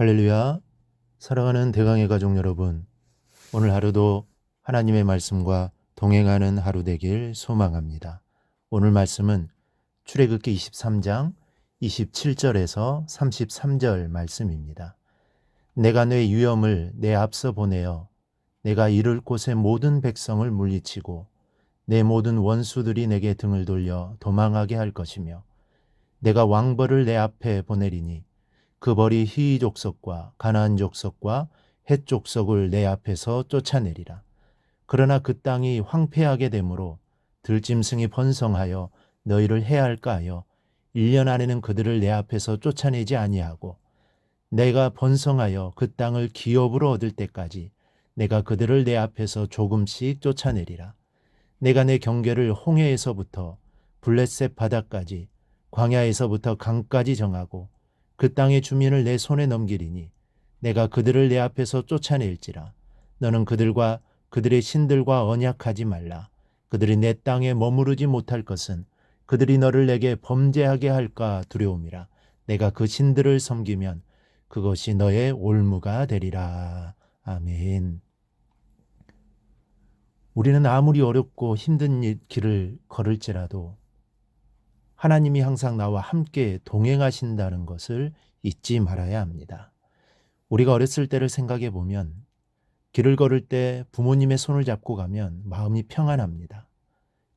할렐루야. 사랑하는 대강의 가족 여러분, 오늘 하루도 하나님의 말씀과 동행하는 하루 되길 소망합니다. 오늘 말씀은 출애굽기 23장 27절에서 33절 말씀입니다. 내가 내 위엄을 내 앞서 보내어 내가 이를 곳의 모든 백성을 물리치고 내 모든 원수들이 내게 등을 돌려 도망하게 할 것이며 내가 왕벌을 내 앞에 보내리니 그 벌이 히위 족속과 가나안 족속과 헷 족속을 내 앞에서 쫓아내리라. 그러나 그 땅이 황폐하게 되므로 들짐승이 번성하여 너희를 해할까 하여 1년 안에는 그들을 내 앞에서 쫓아내지 아니하고 내가 번성하여 그 땅을 기업으로 얻을 때까지 내가 그들을 내 앞에서 조금씩 쫓아내리라. 내가 내 경계를 홍해에서부터 블레셋 바다까지 광야에서부터 강까지 정하고 그 땅의 주민을 내 손에 넘기리니 내가 그들을 내 앞에서 쫓아낼지라. 너는 그들과 그들의 신들과 언약하지 말라. 그들이 내 땅에 머무르지 못할 것은 그들이 너를 내게 범죄하게 할까 두려움이라. 내가 그 신들을 섬기면 그것이 너의 올무가 되리라. 아멘. 우리는 아무리 어렵고 힘든 길을 걸을지라도 하나님이 항상 나와 함께 동행하신다는 것을 잊지 말아야 합니다. 우리가 어렸을 때를 생각해 보면 길을 걸을 때 부모님의 손을 잡고 가면 마음이 평안합니다.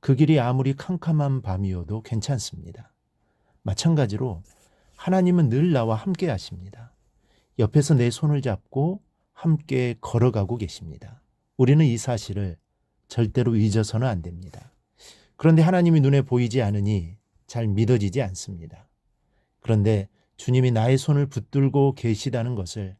그 길이 아무리 캄캄한 밤이어도 괜찮습니다. 마찬가지로 하나님은 늘 나와 함께 하십니다. 옆에서 내 손을 잡고 함께 걸어가고 계십니다. 우리는 이 사실을 절대로 잊어서는 안 됩니다. 그런데 하나님이 눈에 보이지 않으니 잘 믿어지지 않습니다. 그런데 주님이 나의 손을 붙들고 계시다는 것을,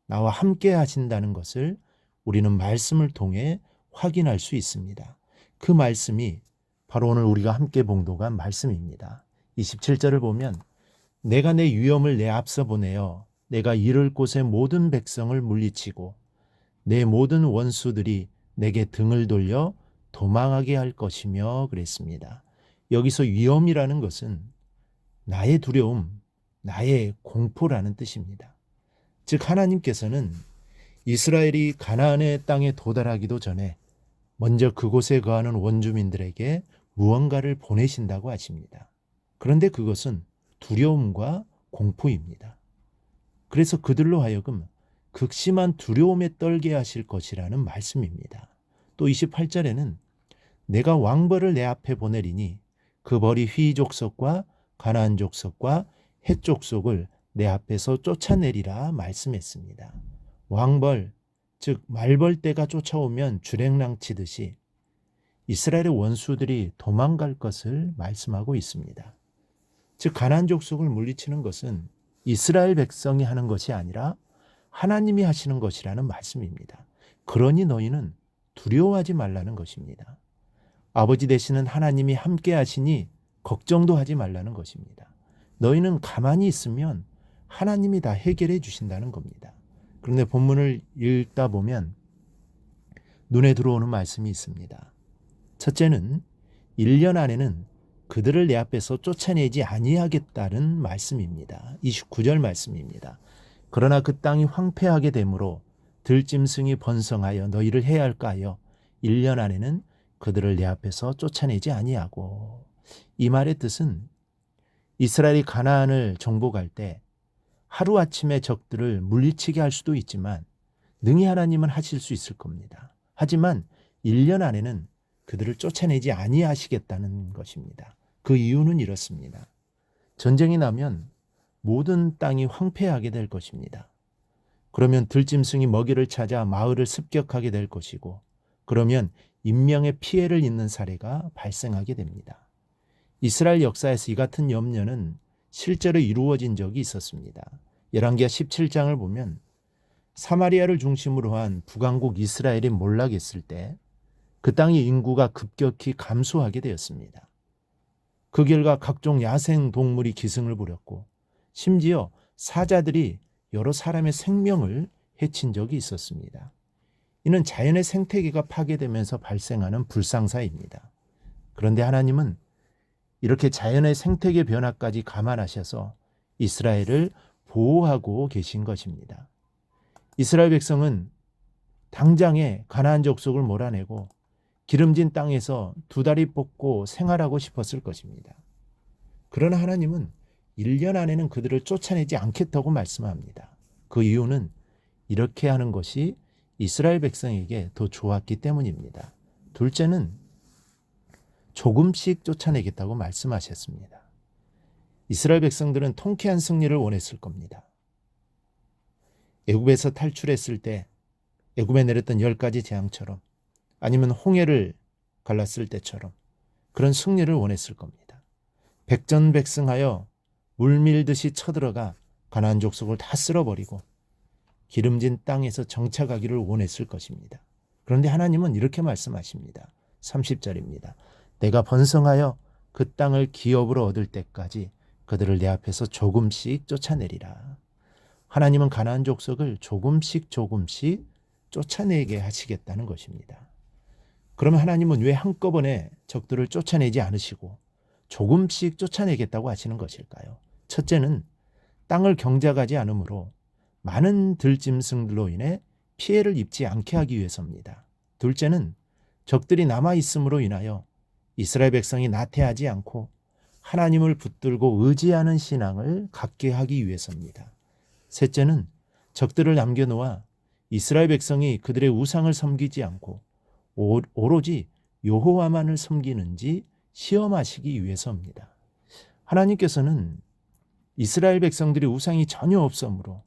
나와 함께 하신다는 것을 우리는 말씀을 통해 확인할 수 있습니다. 그 말씀이 바로 오늘 우리가 함께 봉독한 말씀입니다. 27절을 보면 내가 내 위엄을 내 앞서 보내어 내가 이를 곳의 모든 백성을 물리치고 내 모든 원수들이 내게 등을 돌려 도망하게 할 것이며 그랬습니다. 여기서 위엄이라는 것은 나의 두려움, 나의 공포라는 뜻입니다. 즉 하나님께서는 이스라엘이 가나안의 땅에 도달하기도 전에 먼저 그곳에 거하는 원주민들에게 무언가를 보내신다고 하십니다. 그런데 그것은 두려움과 공포입니다. 그래서 그들로 하여금 극심한 두려움에 떨게 하실 것이라는 말씀입니다. 또 28절에는 내가 왕벌을 내 앞에 보내리니 그 벌이 휘 족속과 가나안 족속과 헷 족속을 내 앞에서 쫓아내리라 말씀했습니다. 왕벌, 즉 말벌떼가 쫓아오면 주랭랑 치듯이 이스라엘의 원수들이 도망갈 것을 말씀하고 있습니다. 즉 가나안 족속을 물리치는 것은 이스라엘 백성이 하는 것이 아니라 하나님이 하시는 것이라는 말씀입니다. 그러니 너희는 두려워하지 말라는 것입니다. 아버지 되시는 하나님이 함께 하시니 걱정도 하지 말라는 것입니다. 너희는 가만히 있으면 하나님이 다 해결해 주신다는 겁니다. 그런데 본문을 읽다 보면 눈에 들어오는 말씀이 있습니다. 첫째는 1년 안에는 그들을 내 앞에서 쫓아내지 아니하겠다는 말씀입니다. 29절 말씀입니다. 그러나 그 땅이 황폐하게 되므로 들짐승이 번성하여 너희를 해할까 하여 1년 안에는 그들을 내 앞에서 쫓아내지 아니하고. 이 말의 뜻은 이스라엘이 가나안을 정복할 때 하루아침에 적들을 물리치게 할 수도 있지만 능히 하나님은 하실 수 있을 겁니다. 하지만 1년 안에는 그들을 쫓아내지 아니하시겠다는 것입니다. 그 이유는 이렇습니다. 전쟁이 나면 모든 땅이 황폐하게 될 것입니다. 그러면 들짐승이 먹이를 찾아 마을을 습격하게 될 것이고, 그러면 인명의 피해를 입는 사례가 발생하게 됩니다. 이스라엘 역사에서 이 같은 염려는 실제로 이루어진 적이 있었습니다. 열왕기하 17장을 보면 사마리아를 중심으로 한 북왕국 이스라엘이 몰락했을 때 그 땅의 인구가 급격히 감소하게 되었습니다. 그 결과 각종 야생 동물이 기승을 부렸고 심지어 사자들이 여러 사람의 생명을 해친 적이 있었습니다. 이는 자연의 생태계가 파괴되면서 발생하는 불상사입니다. 그런데 하나님은 이렇게 자연의 생태계 변화까지 감안하셔서 이스라엘을 보호하고 계신 것입니다. 이스라엘 백성은 당장에 가나안 족속을 몰아내고 기름진 땅에서 두 다리 뻗고 생활하고 싶었을 것입니다. 그러나 하나님은 1년 안에는 그들을 쫓아내지 않겠다고 말씀합니다. 그 이유는 이렇게 하는 것이 이스라엘 백성에게 더 좋았기 때문입니다. 둘째는 조금씩 쫓아내겠다고 말씀하셨습니다. 이스라엘 백성들은 통쾌한 승리를 원했을 겁니다. 애굽에서 탈출했을 때 애굽에 내렸던 10가지 재앙처럼, 아니면 홍해를 갈랐을 때처럼 그런 승리를 원했을 겁니다. 백전백승하여 물밀듯이 쳐들어가 가나안 족속을 다 쓸어버리고 기름진 땅에서 정착하기를 원했을 것입니다. 그런데 하나님은 이렇게 말씀하십니다. 30절입니다. 내가 번성하여 그 땅을 기업으로 얻을 때까지 그들을 내 앞에서 조금씩 쫓아내리라. 하나님은 가나안 족속을 조금씩 쫓아내게 하시겠다는 것입니다. 그러면 하나님은 왜 한꺼번에 적들을 쫓아내지 않으시고 조금씩 쫓아내겠다고 하시는 것일까요? 첫째는 땅을 경작하지 않으므로 많은 들짐승들로 인해 피해를 입지 않게 하기 위해서입니다. 둘째는 적들이 남아있음으로 인하여 이스라엘 백성이 나태하지 않고 하나님을 붙들고 의지하는 신앙을 갖게 하기 위해서입니다. 셋째는 적들을 남겨놓아 이스라엘 백성이 그들의 우상을 섬기지 않고 오로지 여호와만을 섬기는지 시험하시기 위해서입니다. 하나님께서는 이스라엘 백성들이 우상이 전혀 없으므로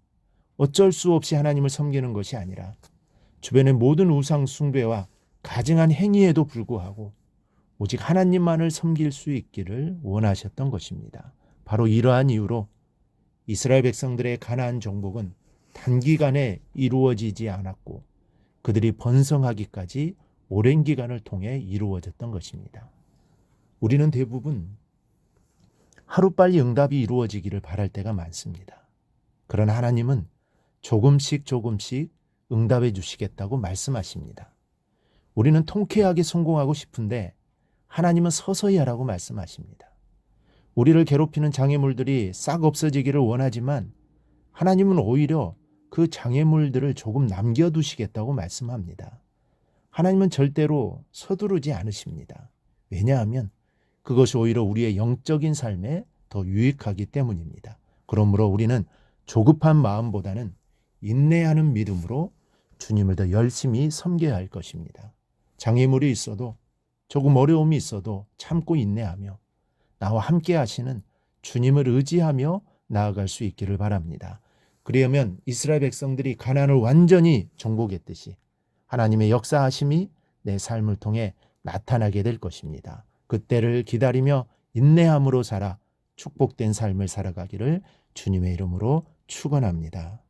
어쩔 수 없이 하나님을 섬기는 것이 아니라 주변의 모든 우상 숭배와 가증한 행위에도 불구하고 오직 하나님만을 섬길 수 있기를 원하셨던 것입니다. 바로 이러한 이유로 이스라엘 백성들의 가나안 정복은 단기간에 이루어지지 않았고 그들이 번성하기까지 오랜 기간을 통해 이루어졌던 것입니다. 우리는 대부분 하루빨리 응답이 이루어지기를 바랄 때가 많습니다. 그러나 하나님은 조금씩 응답해 주시겠다고 말씀하십니다. 우리는 통쾌하게 성공하고 싶은데 하나님은 서서히 하라고 말씀하십니다. 우리를 괴롭히는 장애물들이 싹 없어지기를 원하지만 하나님은 오히려 그 장애물들을 조금 남겨두시겠다고 말씀합니다. 하나님은 절대로 서두르지 않으십니다. 왜냐하면 그것이 오히려 우리의 영적인 삶에 더 유익하기 때문입니다. 그러므로 우리는 조급한 마음보다는 인내하는 믿음으로 주님을 더 열심히 섬겨야 할 것입니다. 장애물이 있어도 조금 어려움이 있어도 참고 인내하며 나와 함께 하시는 주님을 의지하며 나아갈 수 있기를 바랍니다. 그러면 이스라엘 백성들이 가나안을 완전히 정복했듯이 하나님의 역사하심이 내 삶을 통해 나타나게 될 것입니다. 그때를 기다리며 인내함으로 살아 축복된 삶을 살아가기를 주님의 이름으로 축원합니다.